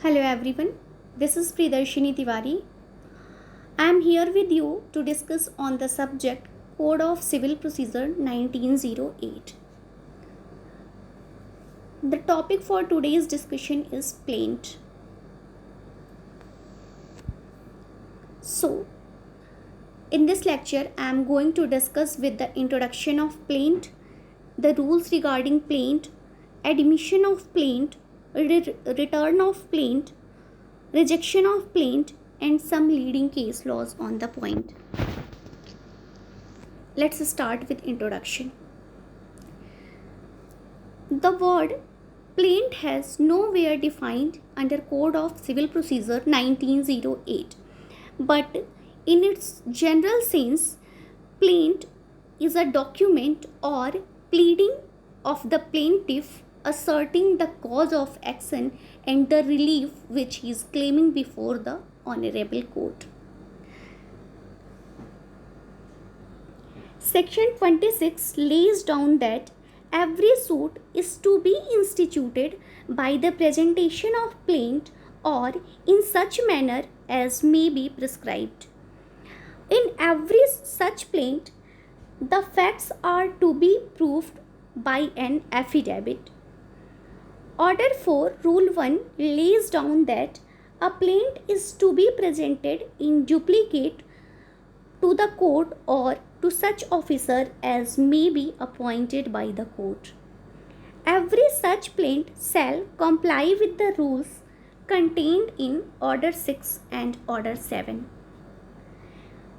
Hello everyone, this is Pridarshini Tiwari. I am here with you to discuss on the subject Code of Civil Procedure 1908. The topic for today's discussion is plaint. So, in this lecture I am going to discuss with the introduction of plaint, the rules regarding plaint, admission of plaint, return of plaint, rejection of plaint, and some leading case laws on the point. Let's start with introduction. The word plaint has nowhere defined under Code of Civil Procedure 1908, but in its general sense, plaint is a document or pleading of the plaintiff asserting the cause of action and the relief which he is claiming before the honorable court. Section 26 lays down that every suit is to be instituted by the presentation of plaint or in such manner as may be prescribed. In every such plaint, the facts are to be proved by an affidavit. Order 4, Rule 1 lays down that a plaint is to be presented in duplicate to the court or to such officer as may be appointed by the court. Every such plaint shall comply with the rules contained in Order 6 and Order 7.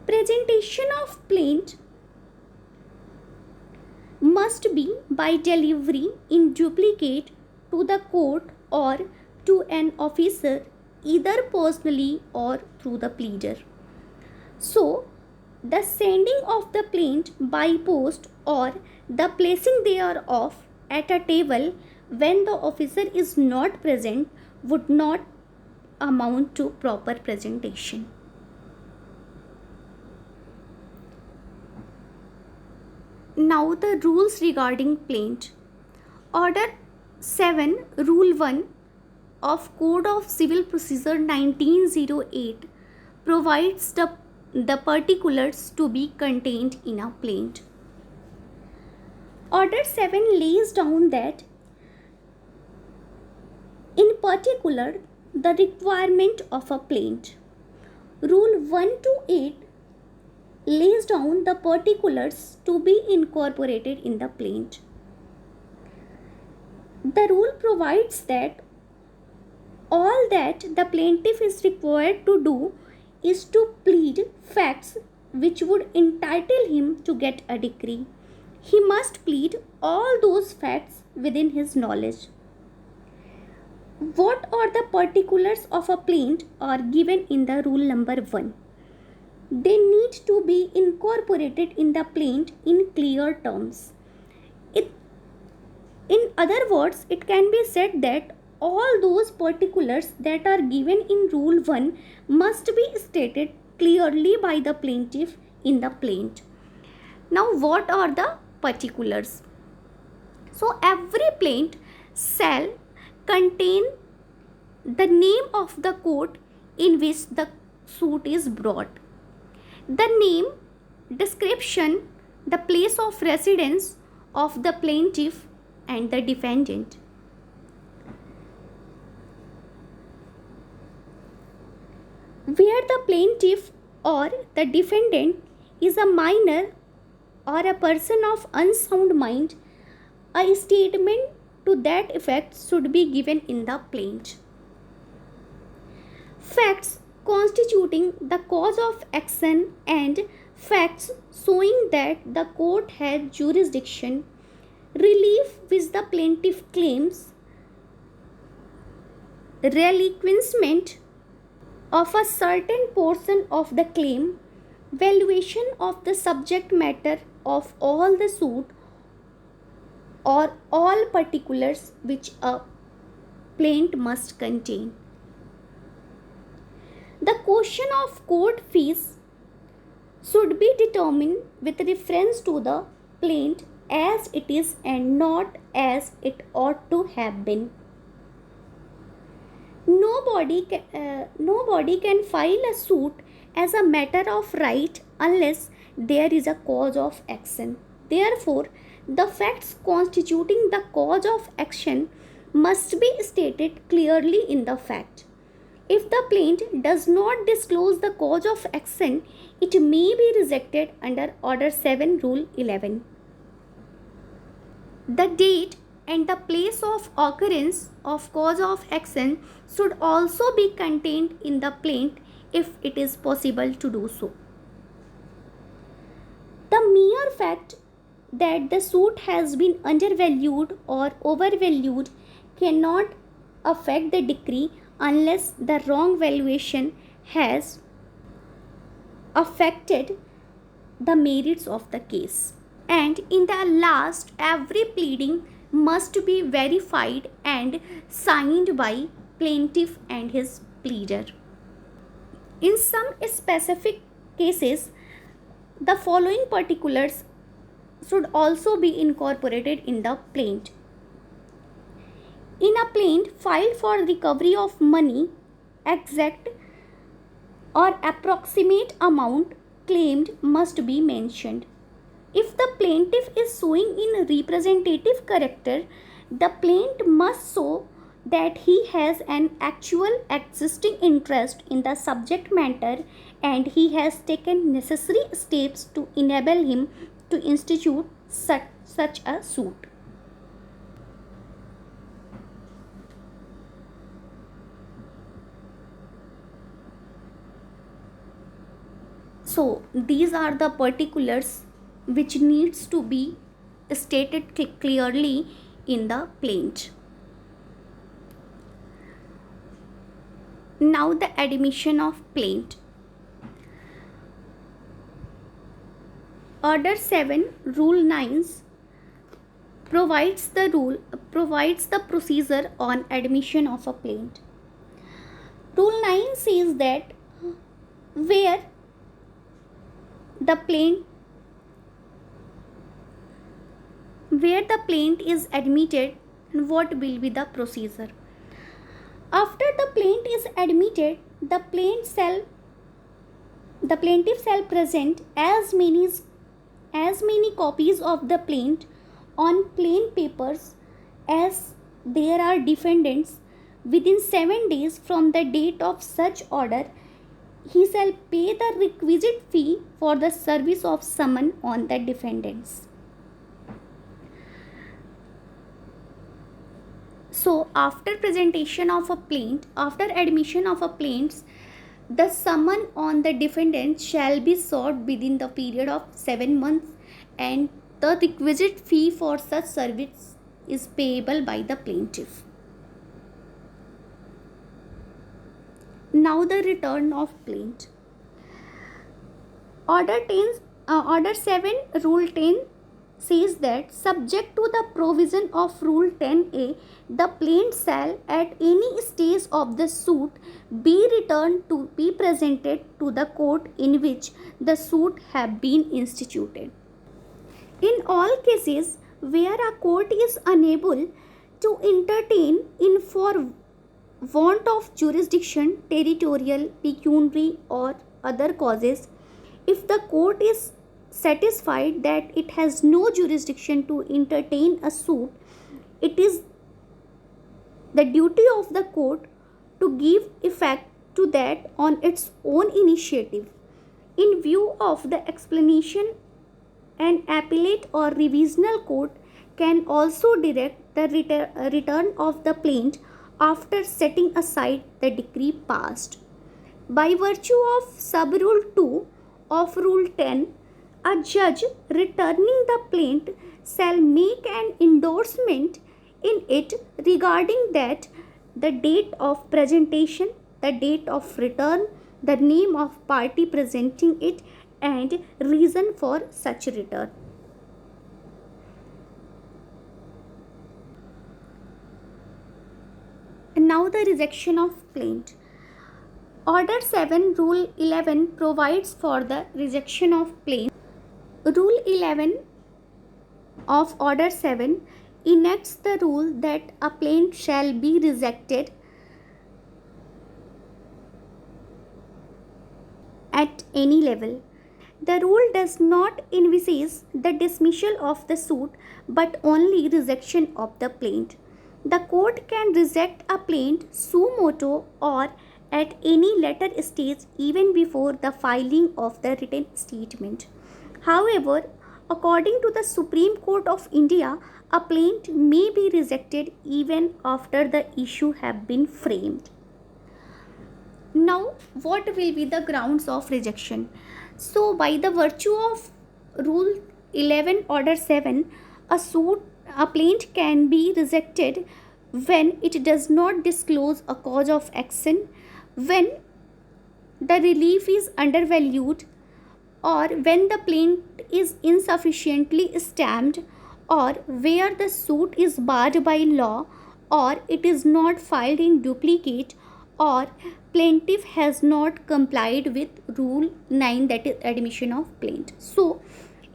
Presentation of plaint must be by delivery in duplicate to the court or to an officer either personally or through the pleader. So, the sending of the plaint by post or the placing thereof at a table when the officer is not present would not amount to proper presentation. Now the rules regarding plaint. Order 7, Rule 1 of Code of Civil Procedure 1908 provides the particulars to be contained in a plaint. Order 7 lays down that in particular the requirement of a plaint. Rule 1 to 8 lays down the particulars to be incorporated in the plaint. The rule provides that all that the plaintiff is required to do is to plead facts which would entitle him to get a decree. He must plead all those facts within his knowledge. What are the particulars of a plaint are given in the rule number 1. They need to be incorporated in the plaint in clear terms. In other words, it can be said that all those particulars that are given in Rule 1 must be stated clearly by the plaintiff in the plaint. Now, what are the particulars? So, every plaint shall contain the name of the court in which the suit is brought, the name, description, the place of residence of the plaintiff and the defendant. Where the plaintiff or the defendant is a minor or a person of unsound mind, a statement to that effect should be given in the plaint. Facts constituting the cause of action and facts showing that the court had jurisdiction, relief which the plaintiff claims, relinquishment of a certain portion of the claim, valuation of the subject matter of all the suit, or all particulars which a plaint must contain. The question of court fees should be determined with reference to the plaint as it is and not as it ought to have been. No nobody can file a suit as a matter of right unless there is a cause of action. Therefore, the facts constituting the cause of action must be stated clearly in the fact. If the plaintiff does not disclose the cause of action, it may be rejected under Order 7, Rule 11. The date and the place of occurrence of cause of action should also be contained in the plaint if it is possible to do so. The mere fact that the suit has been undervalued or overvalued cannot affect the decree unless the wrong valuation has affected the merits of the case. And in the last, every pleading must be verified and signed by plaintiff and his pleader. In some specific cases, the following particulars should also be incorporated in the plaint. In a plaint filed for recovery of money, exact or approximate amount claimed must be mentioned. If the plaintiff is suing in representative character, the plaintiff must show that he has an actual existing interest in the subject matter and he has taken necessary steps to enable him to institute such a suit. So these are the particulars which needs to be stated clearly in the plaint. Now the admission of plaint. Order 7, Rule 9 provides the procedure on admission of a plaint. Rule 9 says that where the plaint is admitted, what will be the procedure. After the plaint is admitted, the plaintiff shall present as many copies of the plaint on plain papers as there are defendants. Within 7 days from the date of such order, he shall pay the requisite fee for the service of summon on the defendants. So after admission of a plaint, the summon on the defendant shall be sought within the period of 7 months and the requisite fee for such service is payable by the plaintiff. Now the return of plaint. Order 7, Rule 10 says that subject to the provision of Rule 10A, the plaint shall at any stage of the suit be returned to be presented to the court in which the suit have been instituted. In all cases where a court is unable to entertain in for want of jurisdiction, territorial, pecuniary or other causes, if the court is satisfied that it has no jurisdiction to entertain a suit, it is the duty of the court to give effect to that on its own initiative. In view of the explanation, an appellate or revisional court can also direct the return of the plaint after setting aside the decree passed. By virtue of sub-rule 2 of Rule 10, a judge returning the plaint shall make an endorsement in it regarding that the date of presentation, the date of return, the name of party presenting it, and reason for such return. And now the rejection of plaint. Order 7, Rule 11 provides for the rejection of plaint. Rule 11 of Order 7 enacts the rule that a plaint shall be rejected at any level. The rule does not envisage the dismissal of the suit but only rejection of the plaint. The court can reject a plaint suo motu or at any later stage even before the filing of the written statement. However, according to the Supreme Court of India, a plaint may be rejected even after the issue have been framed. Now, what will be the grounds of rejection? So, by the virtue of Rule 11, Order 7, a plaint can be rejected when it does not disclose a cause of action, when the relief is undervalued, or when the plaint is insufficiently stamped, or where the suit is barred by law, or it is not filed in duplicate, or plaintiff has not complied with rule 9, that is admission of plaint. So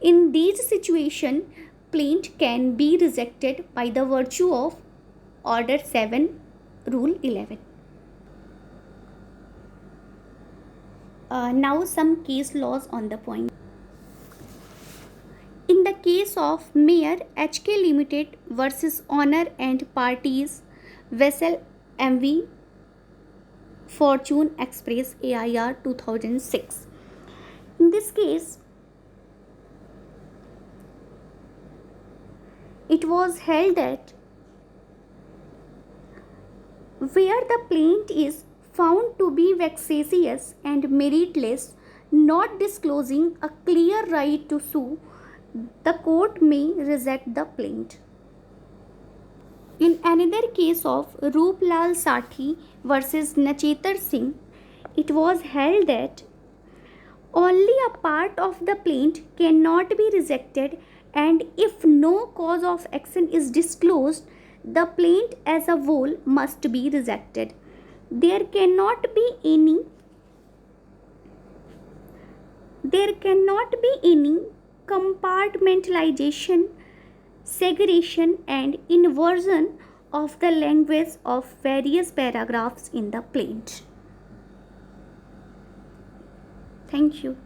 in these situations, plaint can be rejected by the virtue of order 7, rule 11. Now some case laws on the point. In the case of Mayer HK Limited versus Honor and Parties, Vessel MV Fortune Express AIR 2006. In this case, it was held that where the plaint is found to be vexatious and meritless, not disclosing a clear right to sue, the court may reject the plaint. In another case of Rooplal Sathi versus Nachetar Singh, it was held that only a part of the plaint cannot be rejected, and if no cause of action is disclosed, the plaint as a whole must be rejected. There cannot be any compartmentalization, segregation, and inversion of the language of various paragraphs in the plaint. Thank you.